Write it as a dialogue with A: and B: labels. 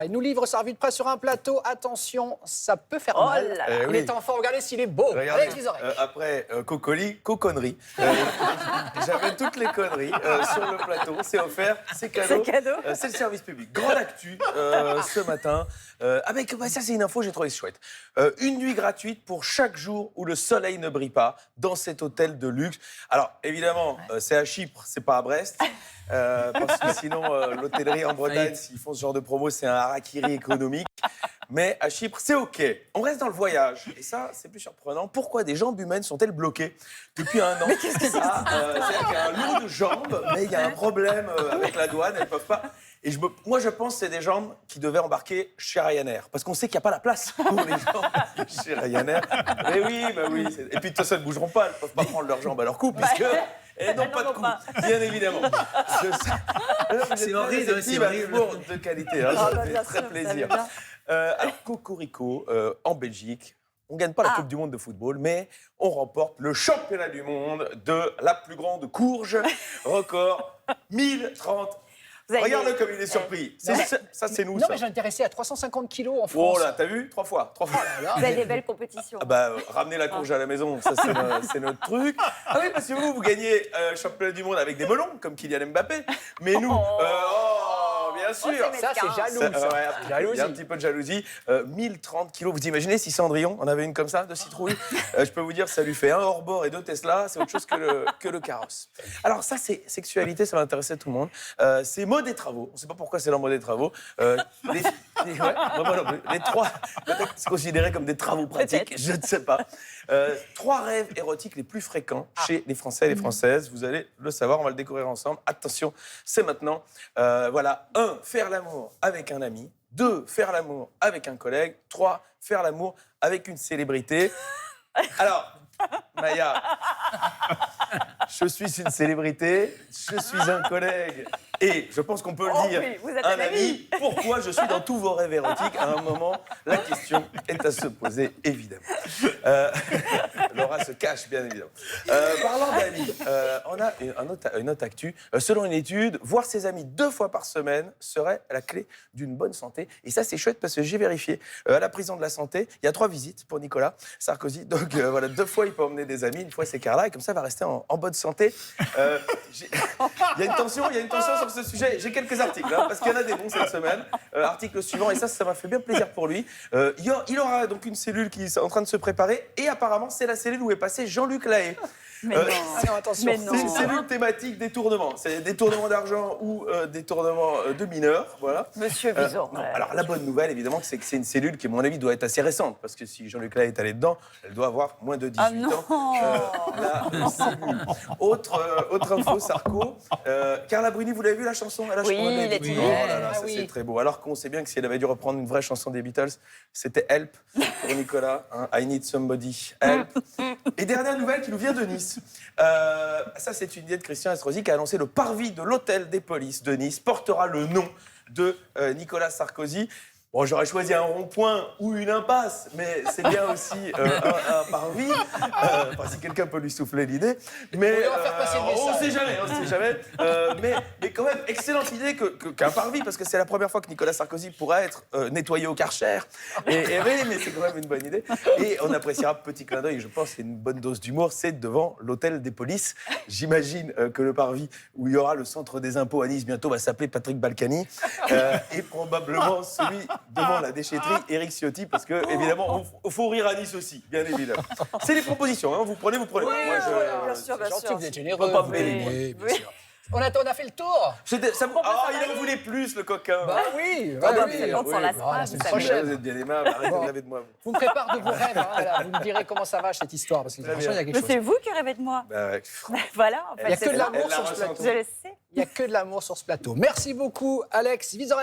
A: Il nous livre sa revue de presse sur un plateau. Attention, ça peut faire mal.
B: Là là.
A: Il est en forme, regardez s'il est beau.
C: Regardez,
A: Alex Vizorek.
C: après coconnerie. J'avais toutes les conneries sur le plateau. C'est offert, c'est cadeau.
B: C'est cadeau.
C: C'est le service public. Grande actu ce matin. Avec, ça c'est une info, j'ai trouvé chouette. Une nuit gratuite pour chaque jour où le soleil ne brille pas dans cet hôtel de luxe. Alors évidemment, c'est à Chypre, c'est pas à Brest. Parce que sinon, l'hôtellerie en Bretagne, s'ils font ce genre de promo, c'est un harakiri économique. Mais à Chypre, c'est OK. On reste dans le voyage. Et ça, c'est plus surprenant. Pourquoi des jambes humaines sont-elles bloquées depuis 1 an?
B: Mais qu'est-ce que c'est
C: C'est-à-dire qu'il y a un lot de jambes, mais il y a un problème avec la douane, elles ne peuvent pas. Et moi, je pense que c'est des jambes qui devaient embarquer chez Ryanair. Parce qu'on sait qu'il n'y a pas la place pour les jambes chez Ryanair. Mais oui, bah oui. Et puis, de toute façon, elles ne bougeront pas. Elles ne peuvent pas prendre leurs jambes à leur cou, puisque elles n'ont pas de cou, bien évidemment.
D: C'est horrible, c'est horrible.
C: De qualité, hein, ça fait
B: bien
C: très
B: sûr,
C: plaisir.
B: ça va bien.
C: Alors, Cocorico, en Belgique, on ne gagne pas la Coupe du Monde de football, mais on remporte le championnat du monde de la plus grande courge, record 1030. Regarde-le comme il est surpris. Ça, c'est nous,
A: Non,
C: ça.
A: mais j'ai intéressé à 350 kilos en France.
C: Oh là, t'as vu? 3 fois.
B: Vous avez des belles compétitions.
C: Ah bah, ramener la courge à la maison, ça c'est notre truc. Ah oui, parce que vous gagnez championnat du monde avec des melons, comme Kylian Mbappé. Mais nous, bien sûr.
A: Ça, c'est jaloux.
C: Ouais,
A: Ça.
C: il y a un petit peu de jalousie. 1030 kilos. Vous imaginez si Cendrillon en avait une comme ça, de citrouille? Je peux vous dire, ça lui fait 1 hors-bord et 2 Tesla. C'est autre chose que le carrosse. Alors ça, c'est sexualité, ça va intéresser tout le monde. C'est mode des travaux. On ne sait pas pourquoi c'est dans mode des travaux. Les 3, peut-être c'est considéré comme des travaux pratiques. Je ne sais pas. 3 rêves érotiques les plus fréquents chez les Français et les Françaises. Vous allez le savoir, on va le découvrir ensemble. Attention, c'est maintenant. Voilà. 1, faire l'amour avec un ami. 2, faire l'amour avec un collègue. 3, faire l'amour avec une célébrité. Alors, Maya, je suis une célébrité, je suis un collègue et je pense qu'on peut le dire,
B: oui, vous êtes
C: un
B: un
C: ami. Pourquoi je suis dans tous vos rêves érotiques? À un moment, la question est à se poser, évidemment. Laura se cache, bien évidemment. Parlant d'amis, on a une autre actu. Selon une étude, voir ses amis 2 fois par semaine serait la clé d'une bonne santé. Et ça, c'est chouette parce que j'ai vérifié. À la prison de la santé, il y a 3 visites pour Nicolas Sarkozy. Donc voilà, 2 fois, il peut emmener des amis. Une fois, c'est Carla. Et comme ça, il va rester en bonne santé. Il y a une tension sur ce sujet. J'ai quelques articles, hein, parce qu'il y en a des bons cette semaine. Article suivant, et ça m'a fait bien plaisir pour lui. Il aura donc une cellule qui est en train de se préparer. Et apparemment, c'est la cellule où est passé Jean-Luc Lahaye.
B: Mais non.
A: Non, attention.
B: Mais non.
C: C'est une cellule thématique détournement. C'est détournement d'argent ou détournement de mineurs. Voilà.
B: Monsieur Vizorek.
C: Non, alors la bonne nouvelle, évidemment, c'est que c'est une cellule qui, à mon avis, doit être assez récente. Parce que si Jean-Luc Lahaye est allé dedans, elle doit avoir moins de 18 ans. La cellule. Autre info, Sarko. Carla Bruni, vous l'avez vu la chanson? Elle a
B: Oui,
C: chanté
B: il est
C: des-
B: timide.
C: Oh là là,
A: Ah
C: ça
A: oui.
C: c'est très beau. Alors qu'on sait bien que si elle avait dû reprendre une vraie chanson des Beatles, c'était Help pour Nicolas. Hein, I Need Somebody. Help. Et dernière nouvelle qui nous vient de Nice. Ça, c'est une idée de Christian Estrosi qui a annoncé le parvis de l'hôtel des polices de Nice portera le nom de Nicolas Sarkozy. Bon, j'aurais choisi un rond-point ou une impasse, mais c'est bien aussi un parvis. Si quelqu'un peut lui souffler l'idée. Mais
A: On va faire passer le
C: on
A: message.
C: sait jamais. Mais quand même, excellente idée qu'un parvis, parce que c'est la première fois que Nicolas Sarkozy pourra être nettoyé au Karcher. Et oui, mais c'est quand même une bonne idée. Et on appréciera, petit clin d'œil, je pense, c'est une bonne dose d'humour, c'est devant l'hôtel des polices. J'imagine que le parvis où il y aura le centre des impôts à Nice bientôt va s'appeler Patrick Balkany. Et probablement celui devant la déchetterie Éric Ciotti, parce que, évidemment, il faut rire à Nice aussi, bien évidemment. C'est les propositions, hein, vous prenez.
B: Oui,
C: Moi,
B: bien sûr, bien
A: Gentil,
B: sûr.
A: vous êtes généreux.
C: Pas
A: vous.
C: mêler,
A: Oui, bien
B: Oui.
A: sûr. On a fait le tour.
C: il en voulait plus, le coquin.
A: Bah oui.
C: Ah bah,
A: oui.
C: c'est
B: quand on lasse
A: Voilà,
B: pas,
A: c'est
B: vous
A: une
B: savez.
A: prochaine.
C: Vous êtes bien aimable, arrêtez
A: Bon.
C: de laver de moi.
A: Vous me préparez de vos rêves. Hein, là. Vous me direz comment ça va cette histoire, parce que
C: Très
A: franchement, il y a quelque
B: Mais
A: chose.
B: c'est vous qui rêvez de moi.
C: Bah, ouais.
B: Voilà, en fait,
A: Il y a que
B: c'est
A: de
B: ça.
A: l'amour
C: Elle l'a
A: sur ce
C: ressenti.
A: plateau.
B: Je le sais.
A: Il n'y a que de l'amour sur ce plateau. Merci beaucoup, Alex Vizorek.